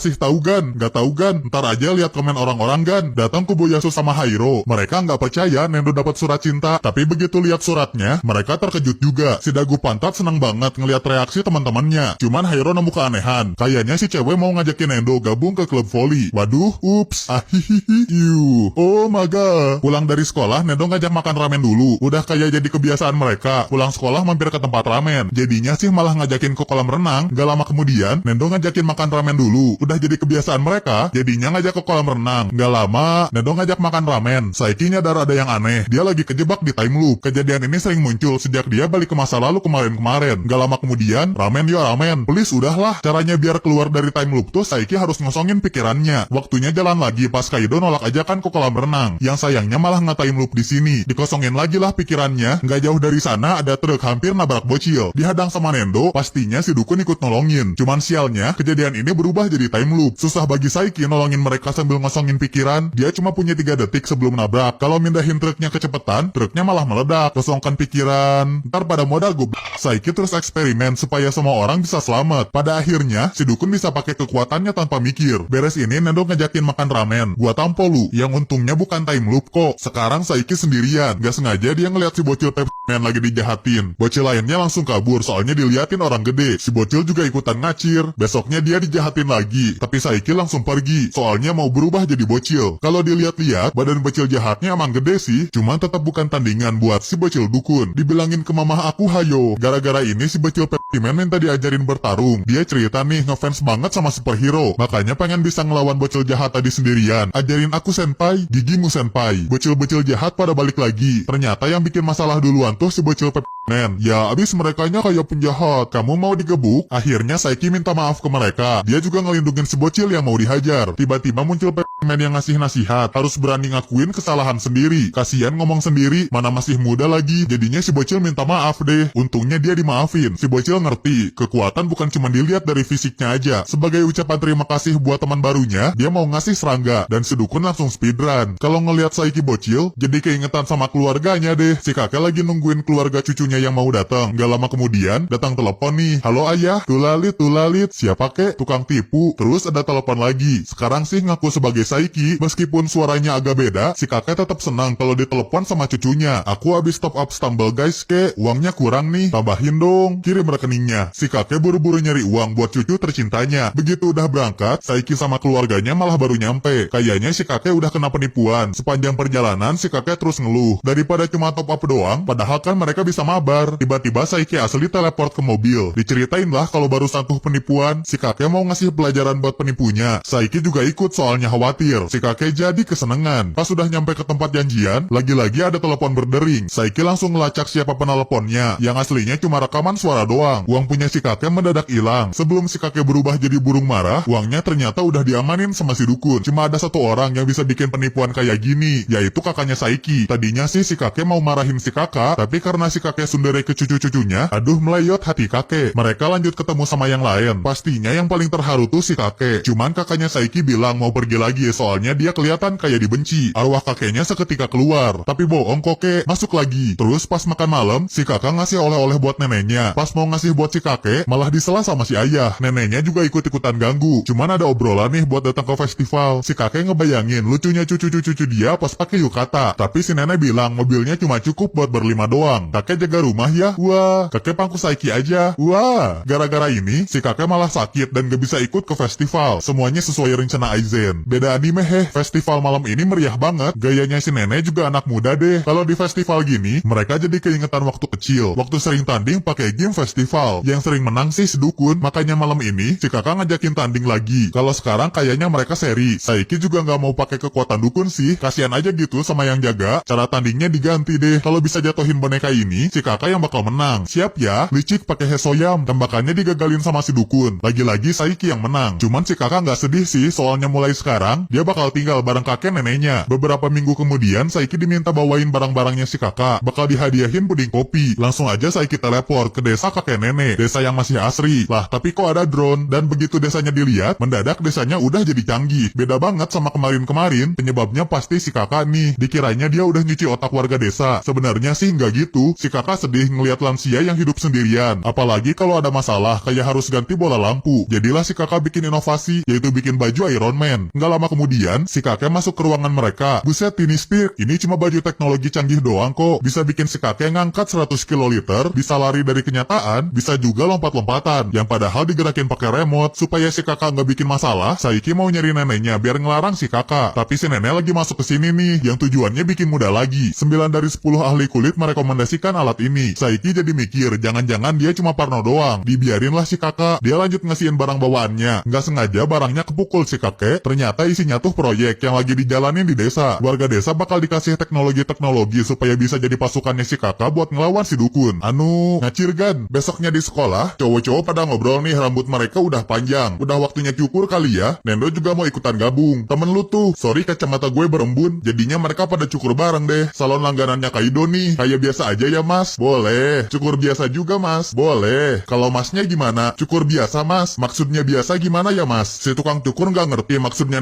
Masih tahu Gan? Gak tahu Gan? Ntar aja lihat komen orang-orang Gan. Datang ke Boyasu sama Hairo. Mereka nggak percaya Nendo dapat surat cinta. Tapi begitu lihat suratnya, mereka terkejut juga. Si Dagu Pantat senang banget ngelihat reaksi teman-temannya. Cuman Hairo nemu keanehan. Kayaknya si cewek mau ngajakin Nendo gabung ke klub voli. Waduh, ups, ahihihi, oh my god. Pulang dari sekolah, Nendo ngajak makan ramen dulu. Udah kayak jadi kebiasaan mereka. Pulang sekolah mampir ke tempat ramen. Jadinya sih malah ngajakin ke kolam renang. Gak lama kemudian, Nendo ngajakin makan ramen dulu. Udah jadi kebiasaan mereka, jadinya ngajak ke kolam renang. Gak lama, Nendo ngajak makan ramen. Saiki nyadar ada yang aneh. Dia lagi kejebak di time loop. Kejadian ini sering muncul sejak dia balik ke masa lalu kemarin-kemarin. Gak lama kemudian, ramen ya ramen. Please udahlah. Caranya biar keluar dari time loop tuh Saiki harus ngosongin pikirannya. Waktunya jalan lagi pas Kaido nolak ajakan ke kolam renang. Yang sayangnya malah nge-time loop di sini. Dikosongin lagi lah pikirannya. Gak jauh dari sana ada truk hampir nabrak bocil. Dihadang sama Nendo, pastinya si Dukun ikut nolongin. Cuman sialnya, kejadian ini berubah jadi time loop. Susah bagi Saiki nolongin mereka sambil ngosongin pikiran. Dia cuma punya 3 detik sebelum nabrak. Kalau mindahin truknya kecepatan, truknya malah meledak. Kosongkan pikiran. Ntar pada modal Saiki terus eksperimen supaya semua orang bisa selamat. Pada akhirnya, si Dukun bisa pakai kekuatannya tanpa mikir. Beres ini Nendo ngajakin makan ramen. Gua tampo lu, yang untungnya bukan time loop kok. Sekarang Saiki sendirian. Gak sengaja dia ngeliat si bocil Pepman lagi dijahatin. Bocil lainnya langsung kabur soalnya diliatin orang gede. Si bocil juga ikutan ngacir. Besoknya dia dijahatin lagi. Tapi Saiki langsung pergi. Soalnya mau berubah jadi bocil. Kalau dilihat-lihat, badan bocil jahatnya emang gede sih. Cuman tetap bukan tandingan buat si bocil Dukun. Dibilangin ke mamah aku hayo. Gara-gara ini si bocil Pepman minta diajarin bertarung. Dia cerita nih ngefans banget sama superhero. Makanya pengen bisa ngelawan bocil jahat tadi sendirian. Ajarin aku senpai, gigimu senpai. Bocil-bocil jahat pada balik lagi. Ternyata yang bikin masalah duluan tuh si bocil Pepman. Ya abis merekanya kayak penjahat. Kamu mau digebuk? Akhirnya Saiki minta maaf ke mereka. Dia juga ngelindungin si bocil yang mau dihajar. Tiba-tiba muncul Pepman yang ngasih nasihat. Harus berani ngakuin kesalahan sendiri. Kasian ngomong sendiri, mana masih muda lagi. Jadinya si bocil minta maaf deh. Untungnya dia dimaafin. Si bocil ngerti, kekuatan bukan cuma dilihat dari fisiknya aja. Sebagai ucapan terima kasih buat teman barunya, dia mau ngasih serangga. Dan si Dukun langsung speedrun. Kalau ngelihat Saiki bocil, jadi keingetan sama keluarganya deh. Si kakek lagi nungguin keluarga cucunya yang mau datang. Gak lama kemudian, datang telepon nih. Halo ayah, tulalit, siapa kek? Tukang tipu. Terus ada telepon lagi. Sekarang sih ngaku sebagai Saiki. Meskipun suaranya agak beda, si kakek tetap senang kalau ditelepon sama cucunya. Aku habis top up Stumble guys kek. Uangnya kurang nih. Tambahin dong. Kirim rekeningnya. Si kakek buru-buru nyari uang buat cucu tercintanya. Begitu udah berangkat, Saiki sama keluarganya malah baru nyampe. Kayaknya si kakek udah kena penipuan. Sepanjang perjalanan si kakek terus ngeluh. Daripada cuma top up doang, padahal kan mereka bisa mabar. Tiba-tiba Saiki asli teleport ke mobil. Diceritain lah kalau baru sentuh penipuan. Si kakek mau ngasih pelajaran buat penipunya. Saiki juga ikut soalnya khawatir. Si kakek jadi kesenengan. Pas sudah nyampe ke tempat janjian, lagi-lagi ada telepon berdering. Saiki langsung ngelacak siapa peneleponnya. Yang aslinya cuma rekaman suara doang. Uang punya si kakek mendadak hilang. Sebelum si kakek berubah jadi burung marah, uangnya ternyata udah diamanin sama si Dukun. Cuma ada satu orang yang bisa bikin penipuan kayak gini, yaitu kakaknya Saiki. Tadinya sih si kakek mau marahin si kakak, tapi karena si kakek sundere ke cucu-cucunya, aduh melayot hati kakek. Mereka lanjut ketemu sama yang lain. Pastinya yang paling terharu tuh si kakek. Cuman kakaknya Saiki bilang mau pergi lagi, soalnya dia kelihatan kayak dibenci. Arwah kakeknya seketika keluar. Tapi bohong kokek, masuk lagi. Terus pas makan malam, si kakak ngasih oleh-oleh buat neneknya. Pas mau ngasih buat si kakek, malah disela sama si ayah. Neneknya juga ikut-ikutan ganggu. Cuman ada obrolan nih buat datang ke festival. Si kakek ngebayangin lucunya cucu-cucu dia pas pakai yukata. Tapi si nenek bilang mobilnya cuma cukup buat berlima doang. Kakek jaga rumah ya. Wah, kakek pangku Saiki aja. Wah, gara-gara ini si kakek malah sakit dan gak bisa ikut ke festival. Semuanya sesuai rencana Aizen. Beda anime festival malam ini meriah banget. Gayanya si nenek juga anak muda deh. Kalau di festival gini, mereka jadi keingetan waktu kecil. Waktu sering tanding pakai game festival. Yang sering menang sih si Dukun. Makanya malam ini si kakak ngajakin tanding lagi. Kalau sekarang kayaknya mereka seri. Saiki juga nggak mau pakai kekuatan Dukun sih. Kasian aja gitu sama yang jaga. Cara tandingnya diganti deh. Kalau bisa jatuhin boneka ini, si kakak yang bakal menang. Siap ya? Licik pakai Hesoyam. Tembakannya digagalin sama si Dukun. Lagi-lagi Saiki yang menang. Cuman si kakak nggak sedih sih. Soalnya mulai sekarang dia bakal tinggal bareng kakek neneknya. Beberapa minggu kemudian, Saiki diminta bawain barang-barangnya si kakak. Bakal dihadiahin puding kopi. Langsung aja Saiki teleport ke desa kakek nenek, desa yang masih asri. Lah, tapi kok ada drone? Dan begitu desanya dilihat, mendadak desanya udah jadi canggih. Beda banget sama kemarin-kemarin. Penyebabnya pasti si kakak nih. Dikiranya dia udah nyuci otak warga desa. Sebenarnya sih nggak gitu. Si kakak sedih ngelihat lansia yang hidup sendirian. Apalagi kalau ada masalah, kayak harus ganti bola lampu. Jadilah si kakak bikin inovasi, yaitu bikin baju Iron Man. Nggak lama kemudian, si kakek masuk ke ruangan mereka. Buset, Tiny Speak, ini cuma baju teknologi canggih doang kok. Bisa bikin si kakek ngangkat 100 kiloliter, bisa lari dari kenyataan, bisa juga lompat-lompatan. Yang padahal digerakin pakai remote. Supaya si kakak nggak bikin masalah, Saiki mau nyari neneknya biar ngelarang si kakak. Tapi si nenek lagi masuk ke sini nih, yang tujuannya bikin muda lagi. 9 dari 10 ahli kulit merekomendasikan alat ini. Saiki jadi mikir, jangan-jangan dia cuma parno doang. Dibiarinlah si kakak, dia lanjut ngasihin barang bawaannya. Nggak sengaja barangnya kepukul si kakek, ternyata isinya tuh proyek yang lagi dijalanin di desa. Warga desa bakal dikasih teknologi-teknologi supaya bisa jadi pasukannya si kakak buat ngelawan si dukun. Ngacir gan. Besoknya di sekolah, cowok-cowok pada ngobrol nih, rambut mereka udah panjang. Udah waktunya cukur kali ya. Nendo juga mau ikutan gabung. Temen lu tuh, sorry kacamata gue berembun. Jadinya mereka pada cukur bareng deh. Salon langganannya Kaido nih. Kayak biasa aja ya mas? Boleh. Cukur biasa juga mas? Boleh. Kalau masnya gimana? Cukur biasa mas? Maksudnya biasa gimana ya mas? Si tukang cukur nggak ngerti maksudnya